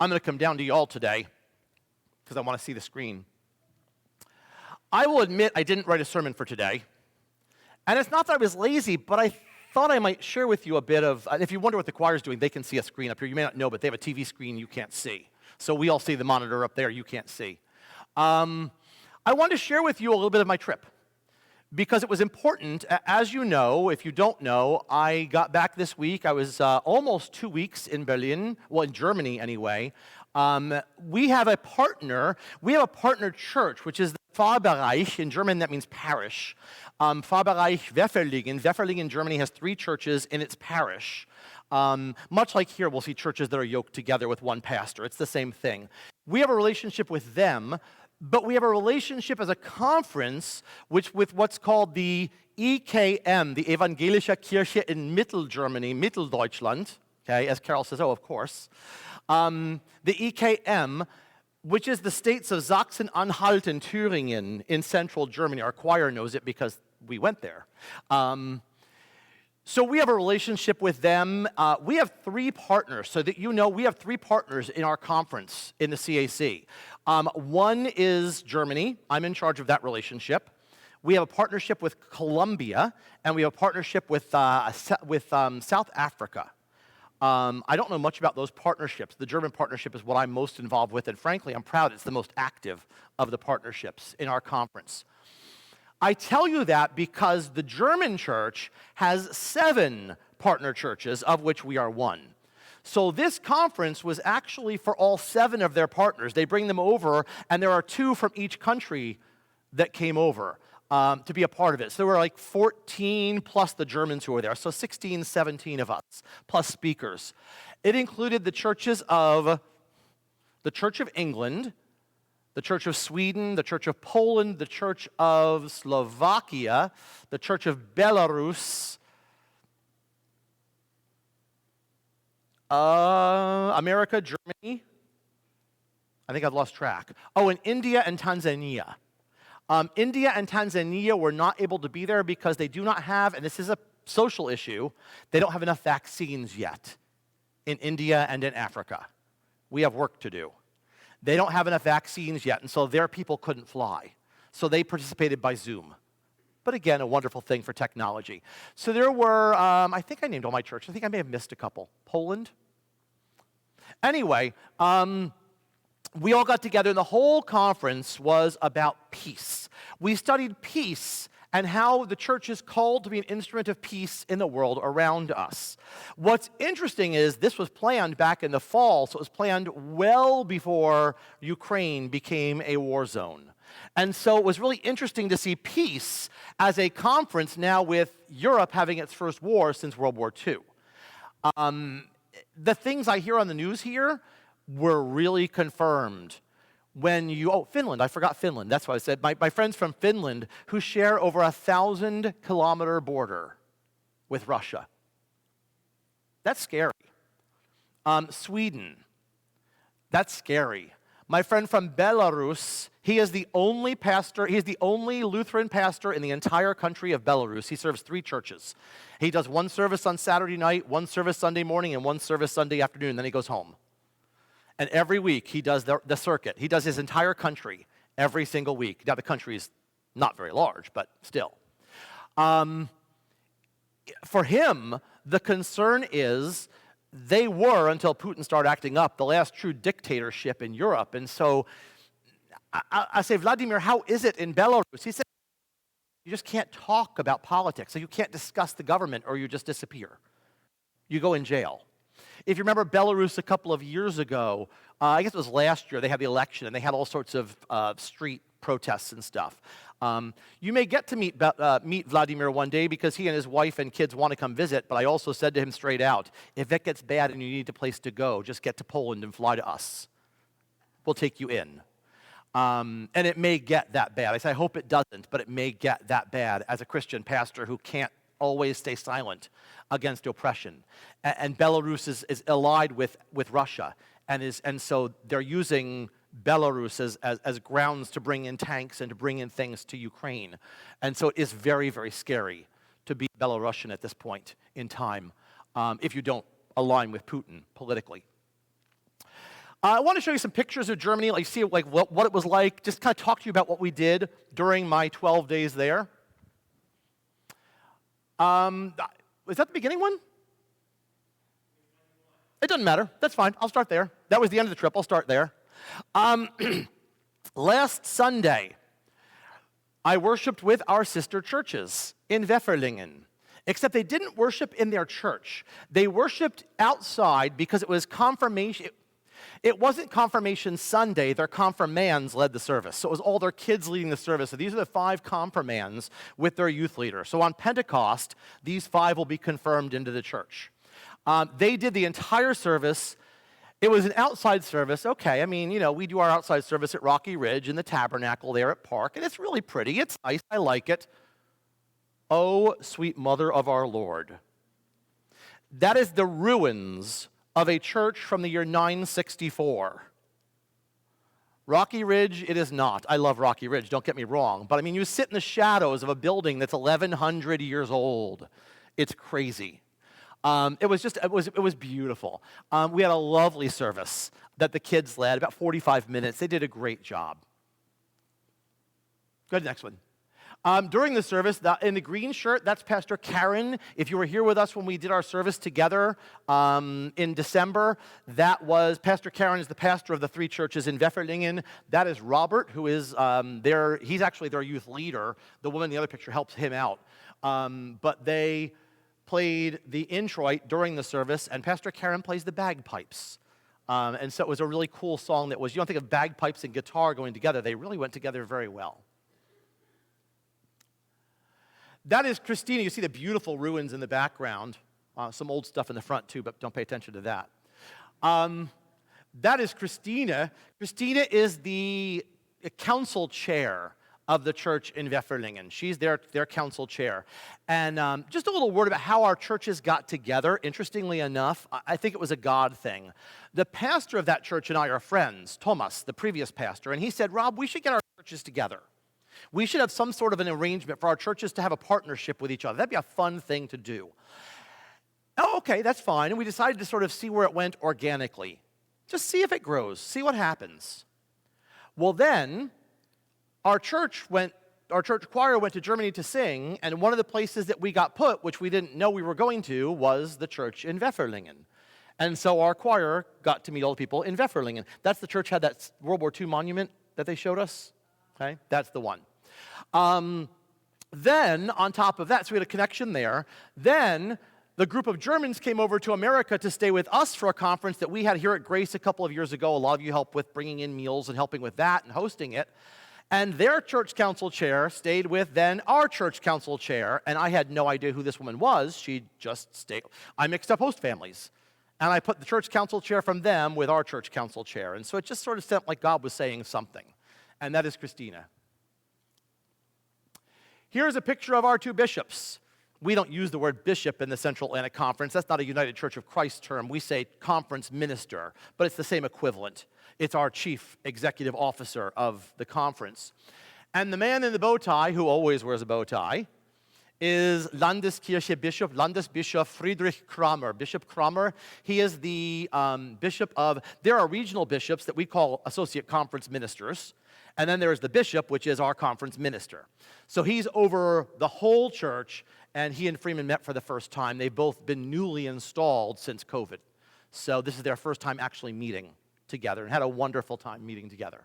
I'm going to come down to y'all today because I want to see the screen. I will admit I didn't write a sermon for today. And it's not that I was lazy, but I thought I might share with you a bit of, and if you wonder what the choir's doing, they can see a screen up here. You may not know, but they have a TV screen you can't see. So we all see the monitor up there you can't see. I wanted to share with you a little bit of my trip because it was important. As you know, if you don't know, I got back this week. I was almost 2 weeks in Berlin, well, in Germany anyway. We have a partner church, which is the Pfarrbereich. In German, that means parish. Pfarrbereich Weffelingen. Weffelingen in Germany has 3 churches in its parish. Much like here, we'll see churches that are yoked together with one pastor. It's the same thing. We have a relationship with them, but we have a relationship as a conference with what's called the EKM, the Evangelische Kirche in Mittelgermany, Mitteldeutschland. Okay, as Carol says, oh, of course. The EKM, which is the states of Sachsen-Anhalt and Thüringen in central Germany. Our choir knows it because we went there. So we have a relationship with them. We have 3 partners, so that you know we have 3 partners in our conference in the CAC. One is Germany. I'm in charge of that relationship. We have a partnership with Colombia, and we have a partnership with South Africa. I don't know much about those partnerships. The German partnership is what I'm most involved with, and frankly, I'm proud it's the most active of the partnerships in our conference. I tell you that because the German church has 7 partner churches, of which we are one. So this conference was actually for all 7 of their partners. They bring them over, and there are 2 from each country that came over to be a part of it. So there were like 14 plus the Germans who were there, so 16, 17 of us, plus speakers. It included the churches of the Church of England, the Church of Sweden, the Church of Poland, the Church of Slovakia, the Church of Belarus, America, Germany. I think I've lost track. Oh, and India and Tanzania. India and Tanzania were not able to be there because they do not have, and this is a social issue, they don't have enough vaccines yet in India and in Africa. We have work to do. They don't have enough vaccines yet, and so their people couldn't fly. So they participated by Zoom. But again, a wonderful thing for technology. So there were, I think I named all my churches. I think I may have missed a couple. Poland? Anyway, we all got together, and the whole conference was about peace. We studied peace and how the church is called to be an instrument of peace in the world around us. What's interesting is this was planned back in the fall, so it was planned well before Ukraine became a war zone. And so it was really interesting to see peace as a conference now with Europe having its first war since World War II. The things I hear on the news here were really confirmed. Finland, I forgot Finland, that's what I said. My friends from Finland who share over 1,000-kilometer border with Russia. That's scary. Sweden, that's scary. My friend from Belarus, he is the only Lutheran pastor in the entire country of Belarus. He serves 3 churches. He does 1 service on Saturday night, 1 service Sunday morning, and 1 service Sunday afternoon, then he goes home. And every week, he does the circuit. He does his entire country every single week. Now, the country is not very large, but still. For him, the concern is they were, until Putin started acting up, the last true dictatorship in Europe. And so I say, Vladimir, how is it in Belarus? He said, you just can't talk about politics. So you can't discuss the government or you just disappear. You go in jail. If you remember Belarus a couple of years ago, I guess it was last year, they had the election and they had all sorts of street protests and stuff. You may get to meet Vladimir one day because he and his wife and kids want to come visit, but I also said to him straight out, if it gets bad and you need a place to go, just get to Poland and fly to us. We'll take you in. And it may get that bad. I say, I hope it doesn't, but it may get that bad as a Christian pastor who can't always stay silent against oppression. And Belarus is allied with Russia, and so they're using Belarus as grounds to bring in tanks and to bring in things to Ukraine. And so it is very, very scary to be Belarusian at this point in time if you don't align with Putin politically. I want to show you some pictures of Germany, like see like what it was like, just kind of talk to you about what we did during my 12 days there. Is that the beginning one? It doesn't matter. That's fine. I'll start there. That was the end of the trip. I'll start there. Last Sunday, I worshiped with our sister churches in Weferlingen. Except they didn't worship in their church. They worshiped outside because it was confirmation. It wasn't Confirmation Sunday. Their confirmands led the service. So it was all their kids leading the service. So these are the 5 confirmands with their youth leader. So on Pentecost, these 5 will be confirmed into the church. They did the entire service. It was an outside service. Okay, I mean, you know, we do our outside service at Rocky Ridge in the tabernacle there at Park, and it's really pretty. It's nice. I like it. Oh, sweet mother of our Lord. That is the ruins of a church from the year 964. Rocky Ridge, it is not. I love Rocky Ridge, don't get me wrong. But I mean, you sit in the shadows of a building that's 1,100 years old. It's crazy. It was beautiful. We had a lovely service that the kids led, about 45 minutes. They did a great job. Go to the next one. During the service, in the green shirt, that's Pastor Karen. If you were here with us when we did our service together in December, that was Pastor Karen is the pastor of the 3 churches in Weferlingen. That is Robert, who is he's actually their youth leader. The woman in the other picture helps him out. But they played the introit during the service, and Pastor Karen plays the bagpipes. And so it was a really cool song that was, you don't think of bagpipes and guitar going together. They really went together very well. That is Christina. You see the beautiful ruins in the background. Some old stuff in the front, too, but don't pay attention to that. That is Christina. Christina is the council chair of the church in Weferlingen. She's their council chair. And just a little word about how our churches got together. Interestingly enough, I think it was a God thing. The pastor of that church and I are friends, Thomas, the previous pastor, and he said, Rob, we should get our churches together. We should have some sort of an arrangement for our churches to have a partnership with each other. That'd be a fun thing to do. Oh, okay, that's fine. And we decided to sort of see where it went organically. Just see if it grows, see what happens. Well, then, our church choir went to Germany to sing, and one of the places that we got put, which we didn't know we were going to, was the church in Weferlingen. And so our choir got to meet all the people in Weferlingen. That's the church had that World War II monument that they showed us. Okay, that's the one. Then, on top of that, so we had a connection there. Then, the group of Germans came over to America to stay with us for a conference that we had here at Grace a couple of years ago. A lot of you helped with bringing in meals and helping with that and hosting it. And their church council chair stayed with then our church council chair, and I had no idea who this woman was. She just stayed. I mixed up host families, and I put the church council chair from them with our church council chair. And so it just sort of sounded like God was saying something. And that is Christina. Here's a picture of our 2 bishops. We don't use the word bishop in the Central Atlantic Conference. That's not a United Church of Christ term. We say conference minister, but it's the same equivalent. It's our chief executive officer of the conference. And the man in the bow tie, who always wears a bow tie, is Landesbischof Friedrich Kramer. Bishop Kramer, he is the bishop of, there are regional bishops that we call associate conference ministers. And then there's the bishop, which is our conference minister. So he's over the whole church, and he and Freeman met for the first time. They've both been newly installed since COVID. So this is their first time actually meeting together, and had a wonderful time meeting together.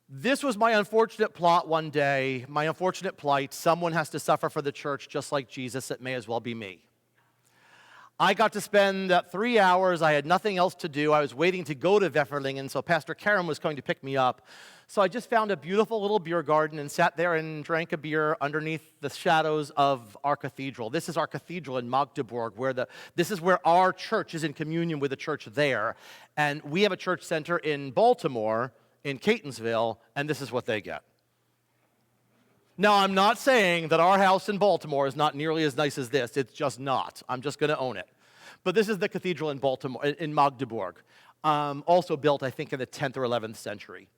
This was my unfortunate plot one day, my unfortunate plight. Someone has to suffer for the church just like Jesus. It may as well be me. I got to spend 3 hours. I had nothing else to do. I was waiting to go to Weferlingen, so Pastor Karen was going to pick me up. So I just found a beautiful little beer garden and sat there and drank a beer underneath the shadows of our cathedral. This is our cathedral in Magdeburg, this is where our church is in communion with the church there. And we have a church center in Baltimore, in Catonsville, and this is what they get. Now, I'm not saying that our house in Baltimore is not nearly as nice as this. It's just not. I'm just going to own it. But this is the cathedral in Baltimore, in Magdeburg, also built, I think, in the 10th or 11th century.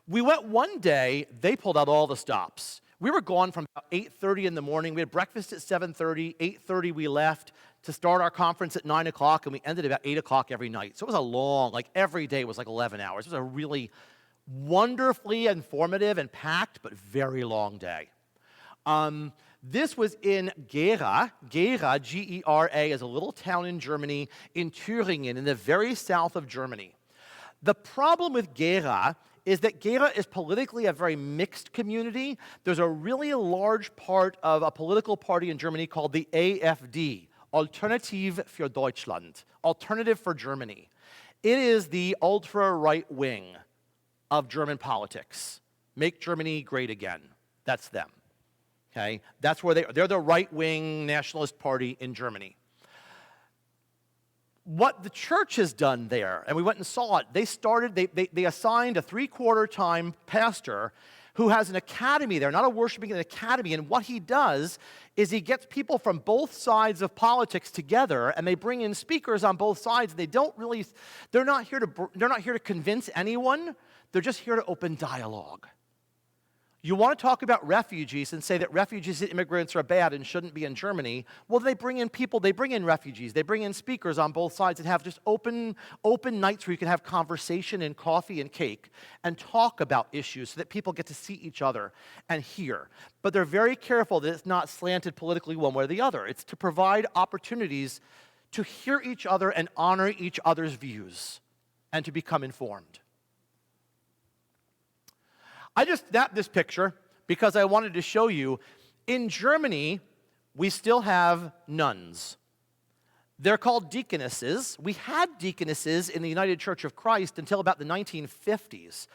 We went one day. They pulled out all the stops. We were gone from about 8:30 in the morning. We had breakfast at 7:30. 8:30 we left. to start our conference at 9 o'clock, and we ended about 8 o'clock every night. So it was a long, like every day was like 11 hours. It was a really wonderfully informative and packed, but very long day. This was in Gera. Gera, G-E-R-A, is a little town in Germany, in Thüringen, in the very south of Germany. The problem with Gera is that Gera is politically a very mixed community. There's a really large part of a political party in Germany called the AfD, Alternative für Deutschland, Alternative for Germany. It is the ultra-right wing of German politics. Make Germany great again. That's them. Okay? That's where they're the right-wing nationalist party in Germany. What the church has done there, and we went and saw it, they assigned a three-quarter-time pastor who has an academy there, not a worshiping, an academy, and what he does is he gets people from both sides of politics together, and they bring in speakers on both sides. They're not here to convince anyone. They're just here to open dialogue. You want to talk about refugees and say that refugees and immigrants are bad and shouldn't be in Germany. Well, they bring in people, they bring in refugees, they bring in speakers on both sides and have just open nights where you can have conversation and coffee and cake and talk about issues so that people get to see each other and hear. But they're very careful that it's not slanted politically one way or the other. It's to provide opportunities to hear each other and honor each other's views and to become informed. I just snapped this picture because I wanted to show you, in Germany, we still have nuns. They're called deaconesses. We had deaconesses in the United Church of Christ until about the 1950s.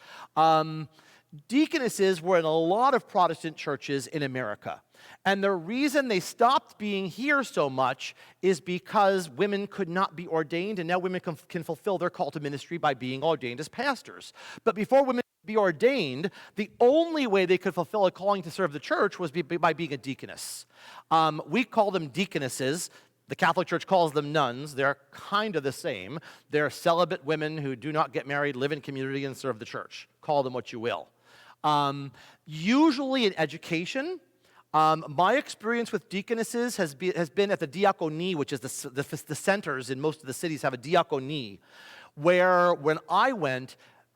Deaconesses were in a lot of Protestant churches in America. And the reason they stopped being here so much is because women could not be ordained, and now women can fulfill their call to ministry by being ordained as pastors. But before women could be ordained, the only way they could fulfill a calling to serve the church was by being a deaconess. We call them deaconesses. The Catholic Church calls them nuns. They're kind of the same. They're celibate women who do not get married, live in community, and serve the church. Call them what you will. Usually in education, my experience with deaconesses has been at the diaconie, which is the centers in most of the cities have a diaconie, where when I went,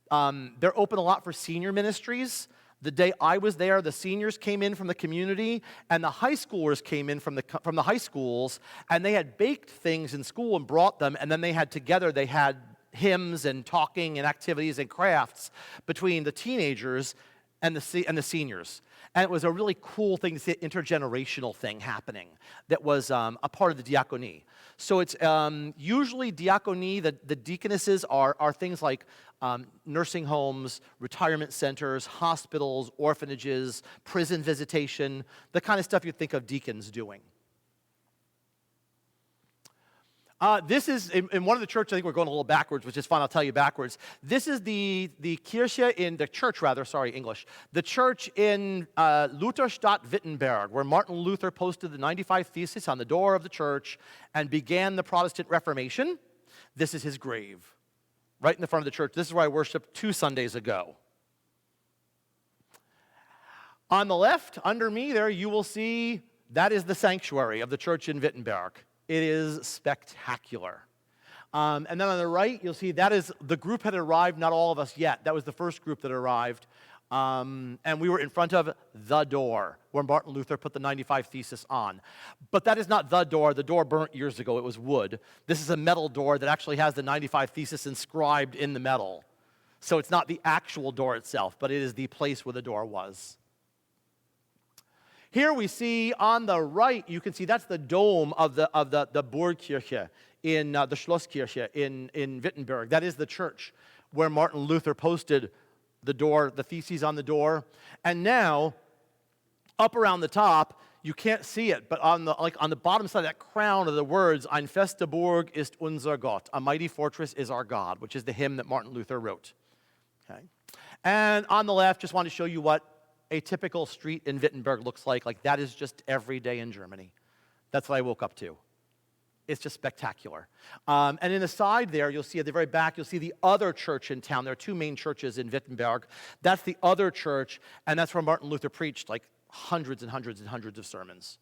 they're open a lot for senior ministries. The day I was there, the seniors came in from the community, and the high schoolers came in from the high schools, and they had baked things in school and brought them, and then they had hymns and talking and activities and crafts between the teenagers and the seniors. And it was a really cool thing to see, an intergenerational thing happening that was a part of the diaconie. So it's usually diaconie, the deaconesses are things like nursing homes, retirement centers, hospitals, orphanages, prison visitation, the kind of stuff you'd think of deacons doing. This is, in one of the churches, I think we're going a little backwards, which is fine, I'll tell you backwards. This is the church in the church in Lutherstadt, Wittenberg, where Martin Luther posted the 95 Thesis on the door of the church and began the Protestant Reformation. This is his grave, right in the front of the church. This is where I worshiped 2 Sundays ago. On the left, under me there, you will see that is the sanctuary of the church in Wittenberg. It is spectacular. And then on the right, you'll see that is the group had arrived, not all of us yet. That was the first group that arrived. And we were in front of the door where Martin Luther put the 95 Thesis on. But that is not the door. The door burnt years ago. It was wood. This is a metal door that actually has the 95 Thesis inscribed in the metal. So it's not the actual door itself, but it is the place where the door was. Here we see on the right, you can see that's the dome of the Burgkirche, in the Schlosskirche in Wittenberg. That is the church where Martin Luther posted the theses on the door. And now, up around the top, you can't see it, but on the bottom side of that crown are the words, Ein feste Burg ist unser Gott, a mighty fortress is our God, which is the hymn that Martin Luther wrote. Okay. And on the left, just want to show you what a typical street in Wittenberg looks like. Like, that is just every day in Germany. That's what I woke up to. It's just spectacular. And in the side there, you'll see at the very back, you'll see the other church in town. There are 2 main churches in Wittenberg. That's the other church, and that's where Martin Luther preached like hundreds and hundreds and hundreds of sermons.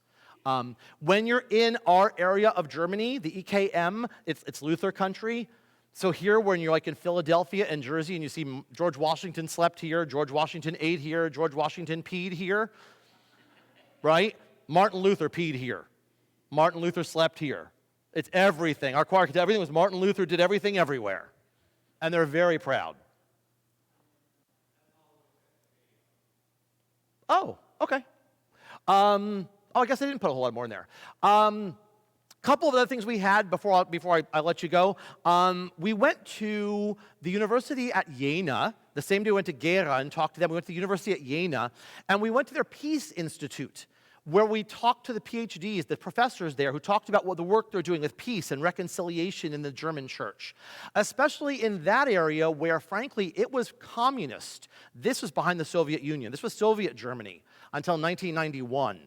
When you're in our area of Germany, the EKM, it's Luther country. So here, when you're like in Philadelphia and Jersey, and you see George Washington slept here, George Washington ate here, George Washington peed here, right? Martin Luther peed here. Martin Luther slept here. It's everything. Our choir, everything was Martin Luther did everything everywhere. And they're very proud. Oh, okay. I guess I didn't put a whole lot more in there. Couple of other things we had before I let you go. We went to the university at Jena. The same day we went to Gera and talked to them. We went to the university at Jena, and we went to their Peace Institute, where we talked to the PhDs, the professors there, who talked about what the work they're doing with peace and reconciliation in the German church, especially in that area where, frankly, it was communist. This was behind the Soviet Union. This was Soviet Germany until 1991.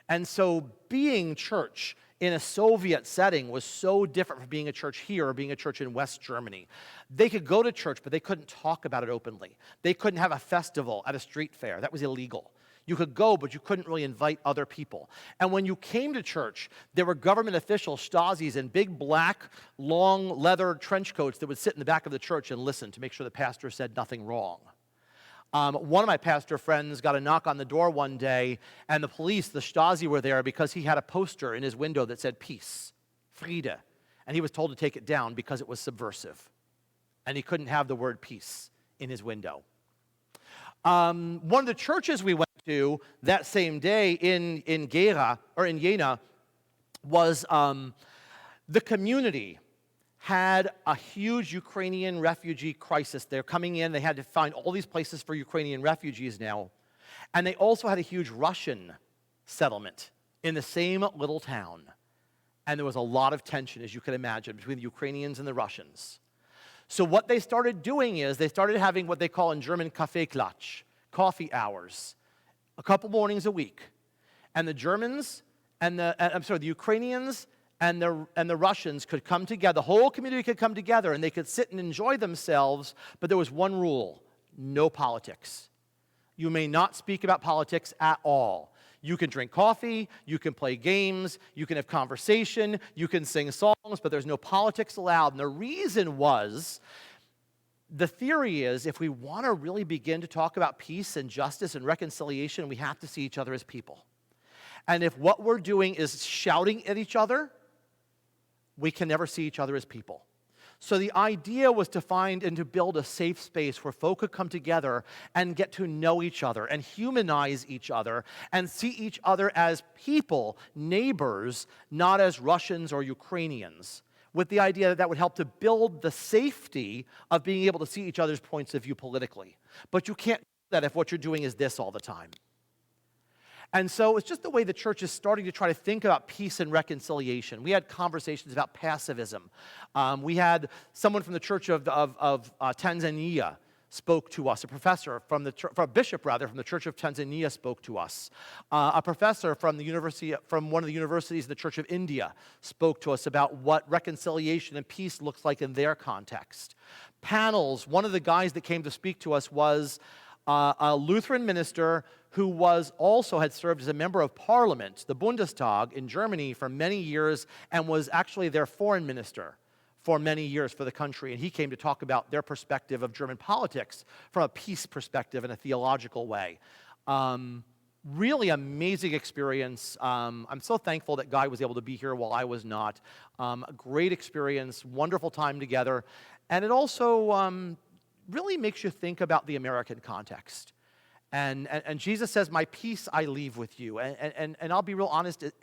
And so being church in a Soviet setting was so different from being a church here or being a church in West Germany. They could go to church, but they couldn't talk about it openly. They couldn't have a festival at a street fair. That was illegal. You could go, but you couldn't really invite other people. And when you came to church, there were government officials, Stasis, in big black, long leather trench coats that would sit in the back of the church and listen to make sure the pastor said nothing wrong. One of my pastor friends got a knock on the door one day, and the police, the Stasi, were there because he had a poster in his window that said peace, Friede, and he was told to take it down because it was subversive, and he couldn't have the word peace in his window. One of the churches we went to that same day in Gera, or in Jena, was the community had a huge Ukrainian refugee crisis. They're coming in. They had to find all these places for Ukrainian refugees now. And they also had a huge Russian settlement in the same little town. And there was a lot of tension, as you can imagine, between the Ukrainians and the Russians. So what they started doing is they started having what they call in German Kaffeeklatsch, coffee hours, a couple mornings a week. And the Germans and the Ukrainians and the Russians could come together, the whole community could come together, and they could sit and enjoy themselves, but there was one rule: no politics. You may not speak about politics at all. You can drink coffee, you can play games, you can have conversation, you can sing songs, but there's no politics allowed. And the reason was, the theory is, if we want to really begin to talk about peace and justice and reconciliation, we have to see each other as people. And if what we're doing is shouting at each other, we can never see each other as people. So the idea was to find and to build a safe space where folk could come together and get to know each other and humanize each other and see each other as people, neighbors, not as Russians or Ukrainians, with the idea that that would help to build the safety of being able to see each other's points of view politically. But you can't do that if what you're doing is this all the time. And so it's just the way the church is starting to try to think about peace and reconciliation. We had conversations about pacifism. We had someone from the Church of Tanzania spoke to us. A professor from a bishop from the Church of Tanzania spoke to us. A professor from one of the universities in the Church of India spoke to us about what reconciliation and peace looks like in their context. Panels. One of the guys that came to speak to us was a Lutheran minister who had served as a member of parliament, the Bundestag, in Germany for many years, and was actually their foreign minister for many years for the country. And he came to talk about their perspective of German politics from a peace perspective in a theological way. Really amazing experience. I'm so thankful that Guy was able to be here while I was not. A great experience, wonderful time together. And it also really makes you think about the American context. And Jesus says, "My peace I leave with you." And I'll be real honest, it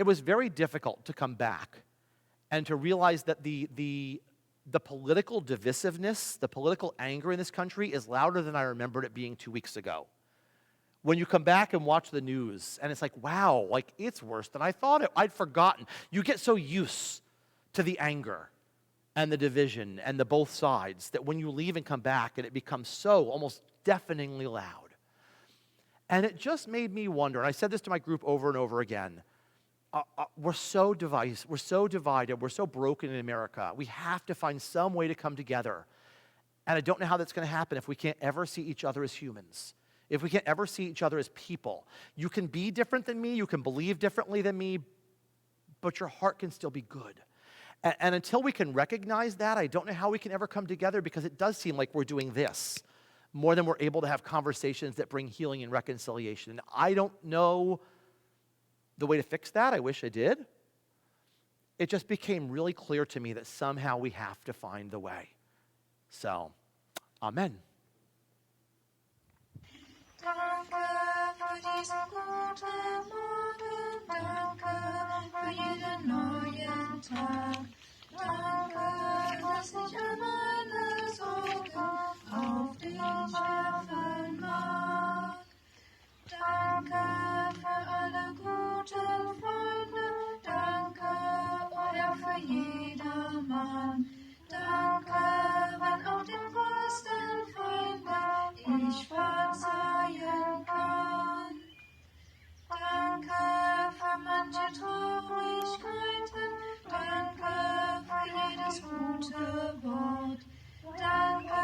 was very difficult to come back and to realize that the political divisiveness, the political anger in this country is louder than I remembered it being 2 weeks ago. When you come back and watch the news, and it's like, wow, like it's worse than I thought it. I'd forgotten. You get so used to the anger and the division and the both sides that when you leave and come back, and it becomes so almost deafeningly loud. And it just made me wonder, and I said this to my group over and over again, we're so divided, we're so broken in America. We have to find some way to come together. And I don't know how that's going to happen if we can't ever see each other as humans, if we can't ever see each other as people. You can be different than me, you can believe differently than me, but your heart can still be good. And until we can recognize that, I don't know how we can ever come together, because it does seem like we're doing this more than we're able to have conversations that bring healing and reconciliation. And I don't know the way to fix that. I wish I did. It just became really clear to me that somehow we have to find the way. So, amen. Danke für diesen guten Morgen, danke für jeden neuen Tag. Danke, dass nicht all meine Sorgen auf dich werfen mag. Danke für alle guten Freunde, danke, oh Herr, für jedermann. Danke, wenn auch dem größten Feinde ich verzeihen kann. Danke für manche Traurigkeiten, danke für jedes gute Wort. Danke,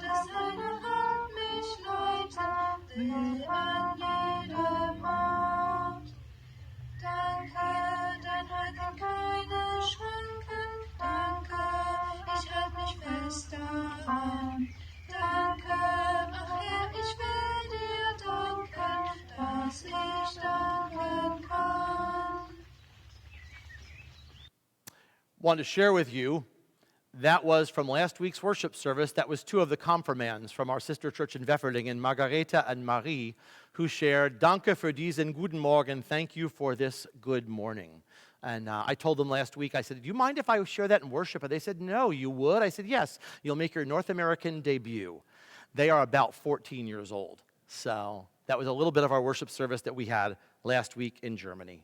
dass deine Hand mich leitet will an jedem Ort. Danke, dein Heil kennt keine Schranken, danke, ich halte mich fest daran. Danke, ach Herr, ich will dir danken, dass ich danken kann. Wanted to share with you, that was from last week's worship service. That was two of the confirmands from our sister church in Wefferdingen, Margareta and Marie, who shared, Danke für diesen guten Morgen, thank you for this good morning. And I told them last week, I said, do you mind if I share that in worship? And they said, no, you would? I said, yes, you'll make your North American debut. They are about 14 years old. So that was a little bit of our worship service that we had last week in Germany.